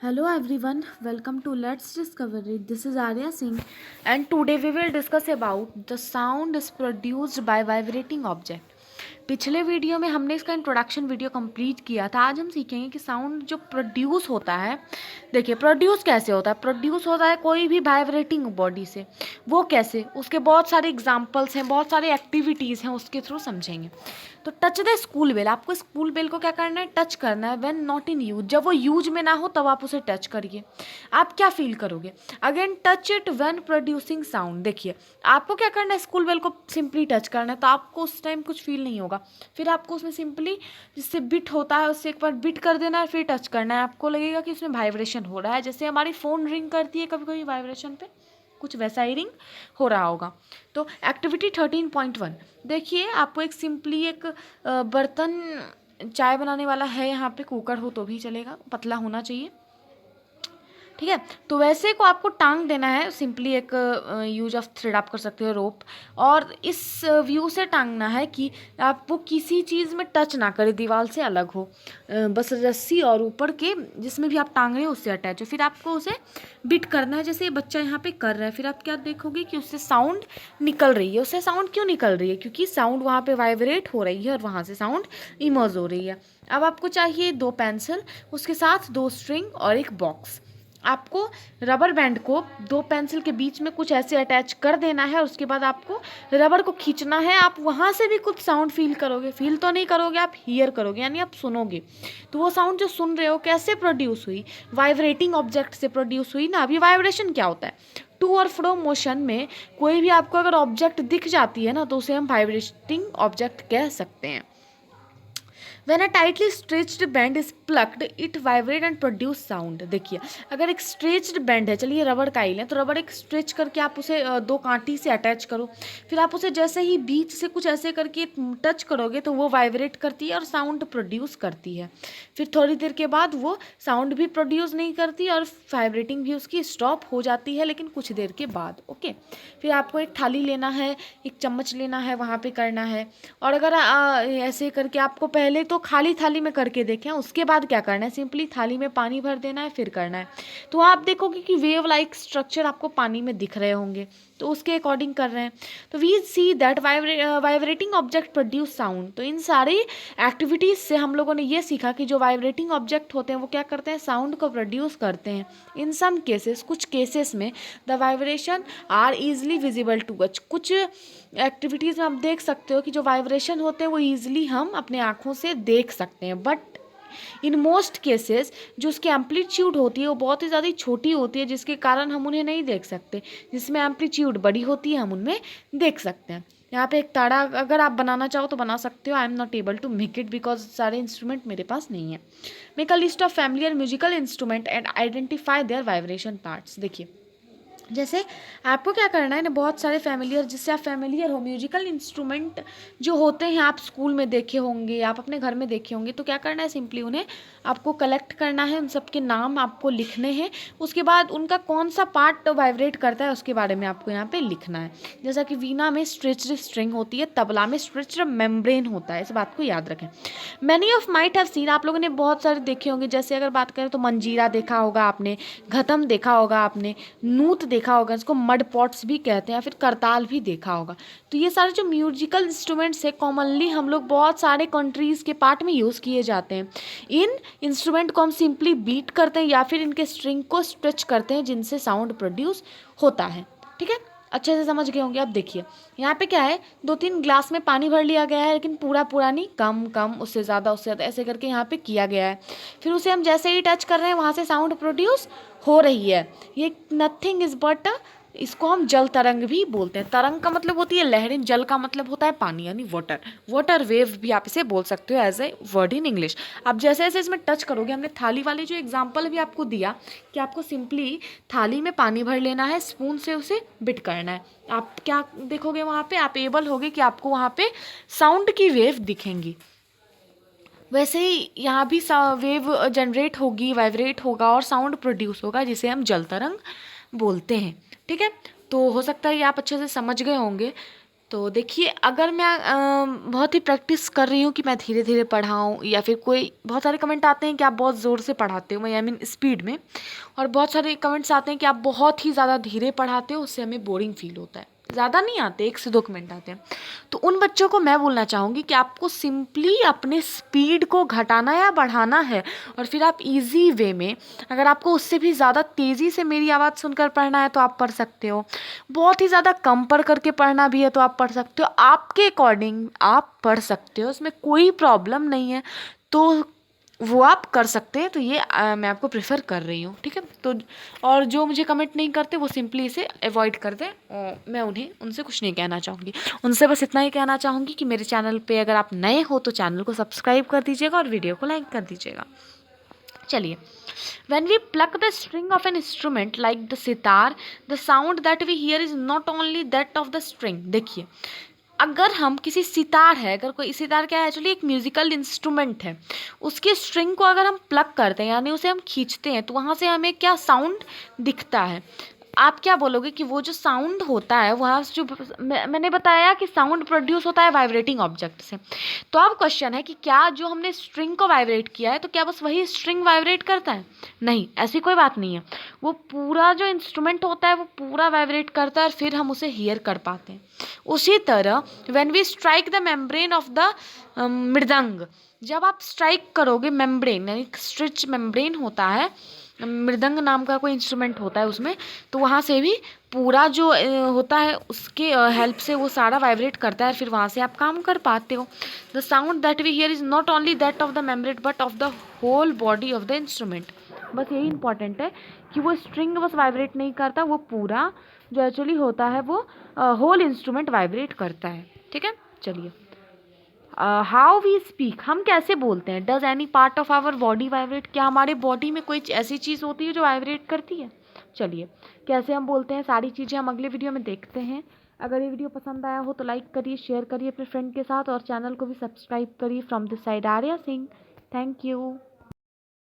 Hello everyone, welcome to Let's Discover It. This is Arya Singh and today we will discuss about the sound is produced by vibrating object. पिछले video में हमने इसका introduction video complete किया था। आज हम सीखेंगे कि साउंड जो प्रोड्यूस होता है, देखिए प्रोड्यूस कैसे होता है। प्रोड्यूस होता है कोई भी वाइब्रेटिंग बॉडी से। वो कैसे, उसके बहुत सारे एग्जांपल्स हैं, बहुत सारे एक्टिविटीज़ हैं, उसके थ्रू समझेंगे। तो टच द स्कूल बेल, आपको स्कूल बेल को क्या करना है, टच करना है। व्हेन नॉट इन यूज, जब वो यूज में ना हो तब आप उसे टच करिए। आप क्या फील करोगे। Again touch it when producing sound. देखिए आपको क्या करना है, स्कूल बेल को सिंपली टच करना है, तो आपको उस टाइम कुछ फील नहीं होगा। फिर आपको उसमें सिंपली जिससे बिट होता है उससे एक बार बिट कर देना है, फिर टच करना है। आपको लगेगा कि उसमें वाइब्रेशन हो रहा है, जैसे हमारी फ़ोन रिंग करती है कभी कभी वाइब्रेशन पे, कुछ वैसा ही रिंग हो रहा होगा। तो एक्टिविटी 13.1 देखिए, आपको एक सिंपली एक बर्तन, चाय बनाने वाला है, यहाँ पे कुकर हो तो भी चलेगा, पतला होना चाहिए, ठीक है। तो वैसे को आपको टांग देना है, सिंपली एक यूज ऑफ थ्रेड आप कर सकते हो, रोप, और इस व्यू से टांगना है कि आप वो किसी चीज़ में टच ना करे, दीवार से अलग हो, बस रस्सी और ऊपर के जिसमें भी आप टांग रहे हो उससे अटैच हो। फिर आपको उसे बिट करना है, जैसे ये बच्चा यहाँ पे कर रहा है। फिर आप क्या देखोगे कि उससे साउंड निकल रही है। उससे साउंड क्यों निकल रही है, क्योंकि साउंड वहाँ पे वाइब्रेट हो रही है और वहाँ से साउंड इमर्ज हो रही है। अब आपको चाहिए 2 पेंसिल, उसके साथ 2 स्ट्रिंग और एक बॉक्स। आपको रबर बैंड को 2 पेंसिल के बीच में कुछ ऐसे अटैच कर देना है, और उसके बाद आपको रबर को खींचना है। आप वहाँ से भी कुछ साउंड फील करोगे, फील तो नहीं करोगे, आप हियर करोगे, यानी आप सुनोगे। तो वो साउंड जो सुन रहे हो कैसे प्रोड्यूस हुई, वाइब्रेटिंग ऑब्जेक्ट से प्रोड्यूस हुई ना। अभी वाइब्रेशन क्या होता है, टू और फ्रो मोशन में कोई भी आपको अगर ऑब्जेक्ट दिख जाती है ना, तो उसे हम वाइब्रेटिंग ऑब्जेक्ट कह सकते हैं। When a tightly stretched band is plucked, it vibrate and produce sound। देखिए अगर एक स्ट्रेच्ड बैंड है, चलिए रबड़ का ही लें, तो रबड़ एक स्ट्रेच करके आप उसे 2 कांटी से अटैच करो। फिर आप उसे जैसे ही बीच से कुछ ऐसे करके टच करोगे तो वो वाइब्रेट करती है और साउंड प्रोड्यूस करती है। फिर थोड़ी देर के बाद वो साउंड भी प्रोड्यूस नहीं करती और वाइब्रेटिंग भी उसकी स्टॉप हो जाती है, लेकिन कुछ देर के बाद, ओके। फिर आपको एक थाली लेना है, एक चम्मच लेना है, वहाँ पे करना है। और अगर ऐसे करके आपको पहले तो खाली थाली में करके देखें, उसके बाद क्या करना है, सिंपली थाली में पानी भर देना है, फिर करना है। तो आप देखोगे कि वेव लाइक स्ट्रक्चर आपको पानी में दिख रहे होंगे, तो उसके अकॉर्डिंग कर रहे हैं। तो we see that vibrating object produce sound. तो इन सारी एक्टिविटीज़ से हम लोगों ने ये सीखा कि जो वाइब्रेटिंग ऑब्जेक्ट होते हैं वो क्या करते हैं, साउंड को प्रोड्यूस करते हैं। इन सम केसेस, कुछ केसेस में the vibration are easily visible to us. कुछ एक्टिविटीज़ में आप देख सकते हो कि जो वाइब्रेशन होते हैं वो ईजिली हम अपने आँखों से देख सकते हैं, बट इन मोस्ट केसेस जो उसकी एम्पलीट्यूड होती है वो बहुत ही ज़्यादा छोटी होती है, जिसके कारण हम उन्हें नहीं देख सकते। जिसमें एम्पलीट्यूड बड़ी होती है हम उनमें देख सकते हैं। यहाँ पे एक ताड़ा अगर आप बनाना चाहो तो बना सकते हो। I am not able to make it because सारे इंस्ट्रूमेंट मेरे पास नहीं है। Make a list of familiar musical instrument and identify their vibration parts. देखिए जैसे आपको क्या करना है ना, बहुत सारे फैमिलियर, जिससे आप फैमिलियर हो, म्यूजिकल इंस्ट्रूमेंट जो होते हैं आप स्कूल में देखे होंगे, आप अपने घर में देखे होंगे, तो क्या करना है, सिंपली उन्हें आपको कलेक्ट करना है, उन सब के नाम आपको लिखने हैं। उसके बाद उनका कौन सा पार्ट वाइब्रेट करता है उसके बारे में आपको यहाँ पे लिखना है। जैसा कि वीणा में स्ट्रेच्ड स्ट्रिंग होती है, तबला में स्ट्रेच्ड मेम्ब्रेन होता है, इस बात को याद रखें। Many of might have seen, आप लोगों ने बहुत सारे देखे होंगे। जैसे अगर बात करें तो मंजीरा देखा होगा आपने, घतम देखा होगा आपने, नूत देखा होगा, इसको मड पॉट्स भी कहते हैं, या फिर करताल भी देखा होगा। तो ये सारे जो म्यूजिकल इंस्ट्रूमेंट्स है कॉमनली हम लोग बहुत सारे कंट्रीज़ के पार्ट में यूज़ किए जाते हैं। इन इंस्ट्रूमेंट को हम सिंपली बीट करते हैं या फिर इनके स्ट्रिंग को स्ट्रेच करते हैं, जिनसे साउंड प्रोड्यूस होता है, ठीक है। अच्छे से समझ गए होंगे। अब देखिए यहाँ पे क्या है, 2-3 ग्लास में पानी भर लिया गया है, लेकिन पूरा पूरा नहीं, कम कम, उससे ज़्यादा ऐसे करके यहाँ पे किया गया है। फिर उसे हम जैसे ही टच कर रहे हैं वहाँ से साउंड प्रोड्यूस हो रही है। ये नथिंग इज बट, इसको हम जल तरंग भी बोलते हैं। तरंग का मतलब होती है लहरें, जल का मतलब होता है पानी, यानी वाटर। वाटर वेव भी आप इसे बोल सकते हो as a word in English. आप जैसे जैसे इसमें टच करोगे, हमने थाली वाली जो एग्जांपल भी आपको दिया कि आपको सिंपली थाली में पानी भर लेना है, स्पून से उसे बिट करना है। आप क्या देखोगे वहाँ पे, आप एबल होगे कि आपको वहाँ पे साउंड की वेव दिखेंगी। वैसे ही यहाँ भी वेव जनरेट होगी, वाइब्रेट होगा और साउंड प्रोड्यूस होगा, जिसे हम जल तरंग बोलते हैं, ठीक है। तो हो सकता है ये आप अच्छे से समझ गए होंगे। तो देखिए, अगर मैं बहुत ही प्रैक्टिस कर रही हूँ कि मैं धीरे धीरे पढ़ाऊँ, या फिर कोई बहुत सारे कमेंट आते हैं कि आप बहुत ज़ोर से पढ़ाते हो, आई मीन स्पीड में, और बहुत सारे कमेंट्स आते हैं कि आप बहुत ही ज़्यादा धीरे पढ़ाते हो, उससे हमें बोरिंग फील होता है। ज़्यादा नहीं आते, 1 से 2 कमेंट आते हैं। तो उन बच्चों को मैं बोलना चाहूँगी कि आपको सिंपली अपने स्पीड को घटाना या बढ़ाना है, और फिर आप इजी वे में, अगर आपको उससे भी ज़्यादा तेज़ी से मेरी आवाज़ सुनकर पढ़ना है तो आप पढ़ सकते हो, बहुत ही ज़्यादा कम पढ़ करके पढ़ना भी है तो आप पढ़ सकते हो, आपके अकॉर्डिंग आप पढ़ सकते हो, उसमें कोई प्रॉब्लम नहीं है। तो वो आप कर सकते हैं। तो ये मैं आपको प्रेफर कर रही हूँ, ठीक है। तो और जो मुझे कमेंट नहीं करते वो सिंपली इसे अवॉइड कर दें, मैं उनसे कुछ नहीं कहना चाहूँगी। उनसे बस इतना ही कहना चाहूँगी कि मेरे चैनल पे अगर आप नए हो तो चैनल को सब्सक्राइब कर दीजिएगा और वीडियो को लाइक कर दीजिएगा। चलिए, when we pluck the string of an instrument like the sitar, the sound that we hear is not only that of the string। देखिए, अगर हम किसी सितार है, अगर कोई सितार क्या है, एक्चुअली एक म्यूजिकल इंस्ट्रूमेंट है, उसकी स्ट्रिंग को अगर हम प्लग करते हैं यानी उसे हम खींचते हैं तो वहाँ से हमें क्या साउंड दिखता है। आप क्या बोलोगे कि वो जो साउंड होता है वहाँ से जो मैंने बताया कि साउंड प्रोड्यूस होता है वाइब्रेटिंग ऑब्जेक्ट से। तो अब क्वेश्चन है कि क्या जो हमने स्ट्रिंग को वाइब्रेट किया है तो क्या बस वही स्ट्रिंग वाइब्रेट करता है? नहीं, ऐसी कोई बात नहीं है। वो पूरा जो इंस्ट्रूमेंट होता है वो पूरा वाइब्रेट करता है और फिर हम उसे हियर कर पाते हैं। उसी तरह when we strike the membrane of the mridang, जब आप स्ट्राइक करोगे मेम्ब्रेन, यानी स्ट्रिच मेम्ब्रेन होता है, मृदंग नाम का कोई इंस्ट्रूमेंट होता है उसमें, तो वहाँ से भी पूरा जो होता है उसके हेल्प से वो सारा वाइब्रेट करता है, फिर वहाँ से आप काम कर पाते हो। The sound that we hear is not only that of the membrane but of the whole body of the instrument. बस यही इंपॉर्टेंट है कि वो स्ट्रिंग बस वाइब्रेट नहीं करता, वो पूरा जो एक्चुअली होता है वो होल इंस्ट्रूमेंट वाइब्रेट करता है, ठीक है। चलिए, हाउ वी स्पीक, हम कैसे बोलते हैं। Does any part of our body vibrate, क्या हमारे बॉडी में कोई ऐसी चीज़ होती है जो वाइब्रेट करती है। चलिए, कैसे हम बोलते हैं सारी चीज़ें हम अगले वीडियो में देखते हैं। अगर ये वीडियो पसंद आया हो तो लाइक करिए, शेयर करिए अपने फ्रेंड के साथ, और चैनल को भी सब्सक्राइब करिए। From this side Arya Singh, thank you.